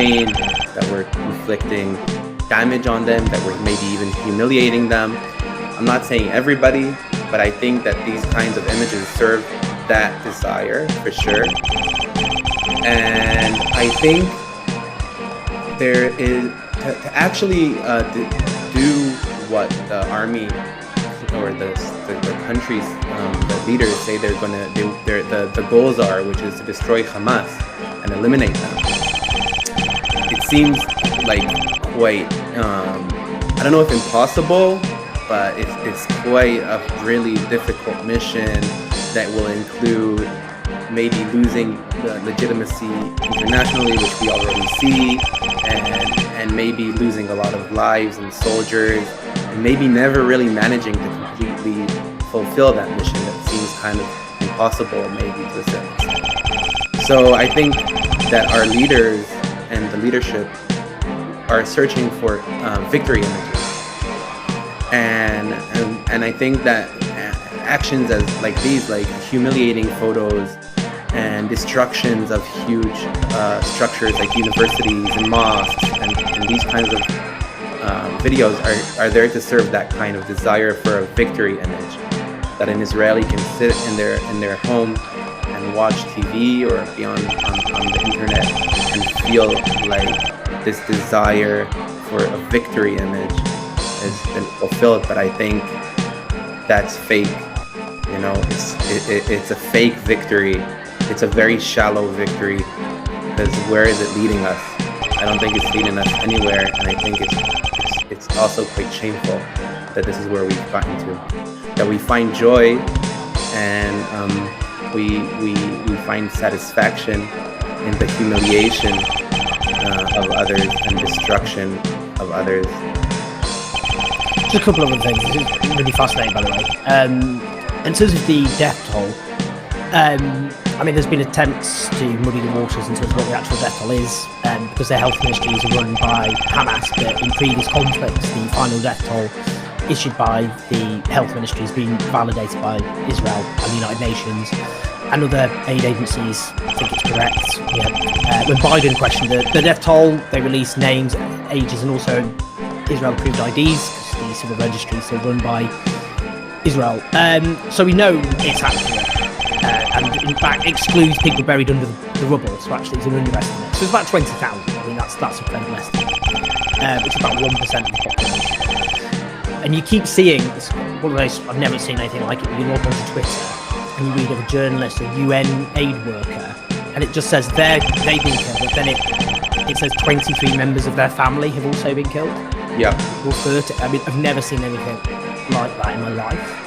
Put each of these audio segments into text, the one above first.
pain, that we're inflicting damage on them, that we're maybe even humiliating them. I'm not saying everybody, but I think that these kinds of images serve that desire for sure. And I think there is to actually do what the army or the countries, the leaders say they're going to do. The goals are, which is to destroy Hamas and eliminate them. It seems like quite, I don't know if impossible, but it's quite a really difficult mission that will include maybe losing the legitimacy internationally, which we already see, and maybe losing a lot of lives and soldiers, and maybe never really managing to completely fulfill that mission that seems kind of impossible maybe to a certain extent. So I think that our leaders and the leadership are searching for victory images, and I think that actions as like these, like humiliating photos and destructions of huge structures like universities and mosques and these kinds of videos are there to serve that kind of desire for a victory image, that an Israeli can sit in their home and watch TV or be on the internet and feel like this desire for a victory image has been fulfilled. But I think that's fake. You know, it's a fake victory. It's a very shallow victory, because where is it leading us? I don't think it's leading us anywhere, and I think it's also quite shameful that this is where we've gotten to. That we find joy and we find satisfaction in the humiliation of others and destruction of others. Just a couple of other things. This is really fascinating, by the way. In terms of the death toll, I mean, there's been attempts to muddy the waters in terms of what the actual death toll is, because their health ministries are run by Hamas, but in previous conflicts, the final death toll issued by the health ministry has been validated by Israel and the United Nations and other aid agencies. I think it's correct. Yeah. When Biden questioned the death toll, they released names, ages, and also Israel-approved IDs, because the civil registry is still run by Israel. So we know it's accurate. And in fact excludes people buried under the rubble, so actually it's an underestimate. So it's about 20,000. I mean, that's a credible estimate. It's about 1% of the population. And you keep seeing, it's one of those, I've never seen anything like it. You log onto Twitter and you read of a journalist or UN aid worker, and it just says they've been killed, but then it says 23 members of their family have also been killed. Yeah. Or 30. I mean, I've never seen anything like that in my life.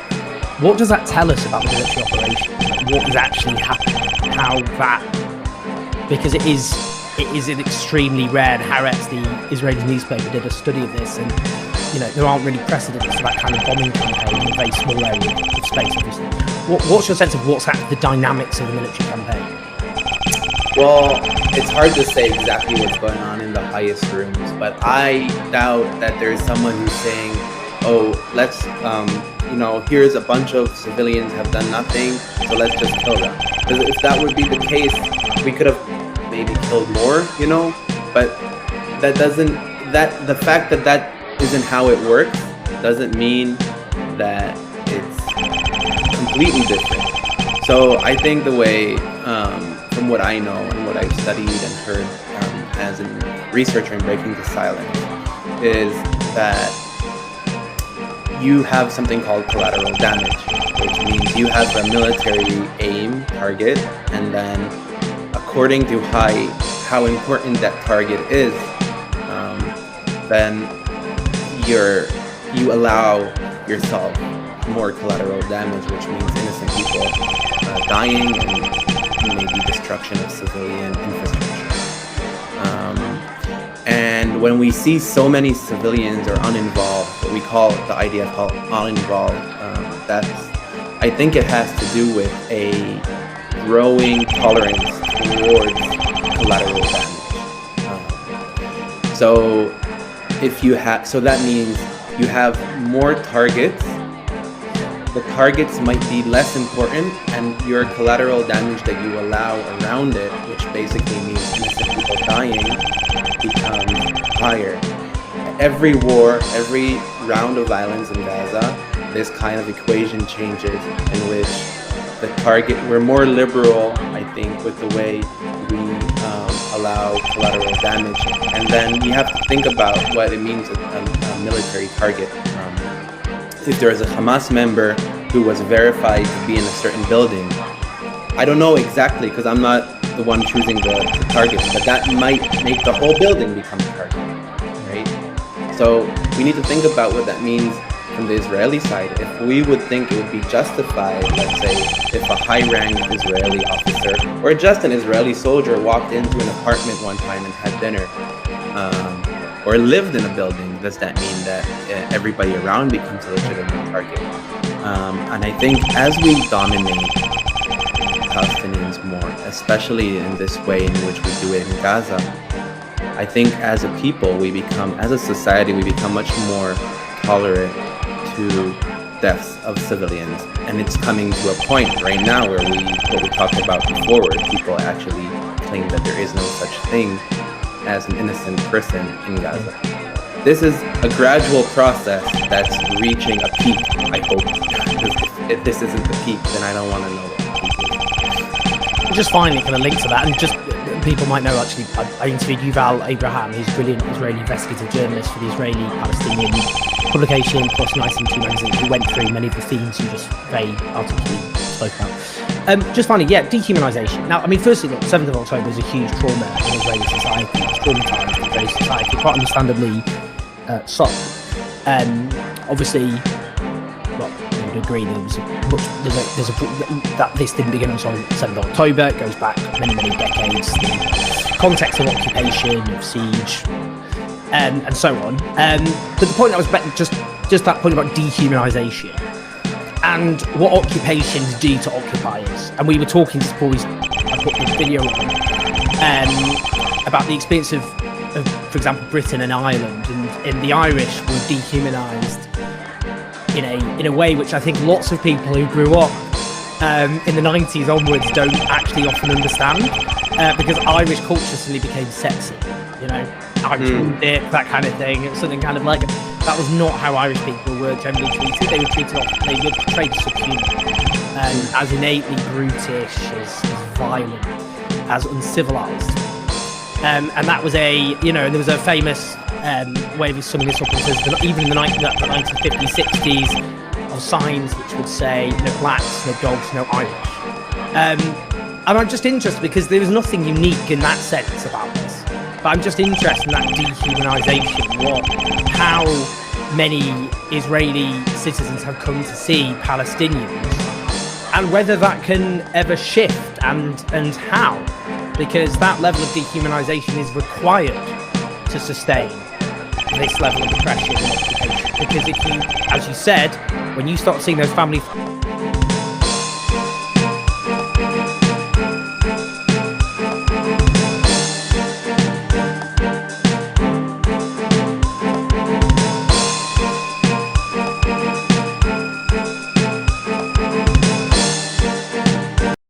What does that tell us about the military operation? What is actually happening? How that, because it is an extremely rare, and Haaretz, the Israeli newspaper, did a study of this, and you know there aren't really precedents for that kind of bombing campaign in a very small area of space, obviously. What's your sense of what's the dynamics of the military campaign? Well, it's hard to say exactly what's going on in the highest rooms, but I doubt that there's someone who's saying, oh, let's here's a bunch of civilians have done nothing, so let's just kill them. Because if that would be the case, we could have maybe killed more, but the fact that isn't how it works doesn't mean that it's completely different. So I think the way, from what I know and what I've studied and heard as a researcher in Breaking the Silence, is that you have something called collateral damage, which means you have a military aim target, and then according to how important that target is, then you allow yourself more collateral damage, which means innocent people dying and maybe destruction of civilian infrastructure. And when we see so many civilians are uninvolved, what we call the IDF called uninvolved, I think it has to do with a growing tolerance towards collateral damage. So that means you have more targets the targets might be less important, and your collateral damage that you allow around it, which basically means innocent people dying, becomes higher. Every war, every round of violence in Gaza, this kind of equation changes in which the target, we're more liberal, I think, with the way we allow collateral damage. And then you have to think about what it means a military target. If there is a Hamas member who was verified to be in a certain building, I don't know exactly because I'm not the one choosing the targets, but that might make the whole building become a target, right? So we need to think about what that means from the Israeli side. If we would think it would be justified, let's say, if a high-ranked Israeli officer or just an Israeli soldier walked into an apartment one time and had dinner, or lived in a building, does that mean that everybody around becomes a legitimate target? And I think as we dominate Palestinians more, especially in this way in which we do it in Gaza, I think as a people, as a society, we become much more tolerant to deaths of civilians. And it's coming to a point right now where what we talked about before, where people actually claim that there is no such thing as an innocent person in Gaza. This is a gradual process that's reaching a peak, I hope. Because if this isn't the peak, then I don't want to know what the peak is. Just finally kind of link to that, and just people might know actually, I interviewed Yuval Abraham, who's a brilliant Israeli investigative journalist for the Israeli Palestinian publication, plus Nice and Two magazine, who went through many of the themes you just very articulately spoke about. Just finally, dehumanisation. Now, I mean, firstly, look, 7th of October is a huge trauma in Israeli society. It's traumatised the Israeli society, quite understandably so. Obviously, well, I would agree that this didn't begin on 7th of October. It goes back many, many decades. The context of occupation, of siege, and so on. But the point I was just that point about dehumanisation and what occupations do to occupiers. And we were talking just before I put the video on about the experience of, for example, Britain and Ireland, and the Irish were dehumanised in a way which I think lots of people who grew up in the 90s onwards don't actually often understand, because Irish culture suddenly became sexy, Irish music, that kind of thing. It was something kind of like, that was not how Irish people were generally treated. They were portrayed as subhuman, as innately brutish, as violent, as uncivilized. And that was and there was a famous way of summing this up, and says that even in the 1950s, 60s, of signs which would say no blacks, no dogs, no Irish. And I'm just interested because there was nothing unique in that sense about this. But I'm just interested in that dehumanization, how many Israeli citizens have come to see Palestinians, and whether that can ever shift, and how. Because that level of dehumanization is required to sustain this level of oppression and occupation. Because if you, as you said, when you start seeing those family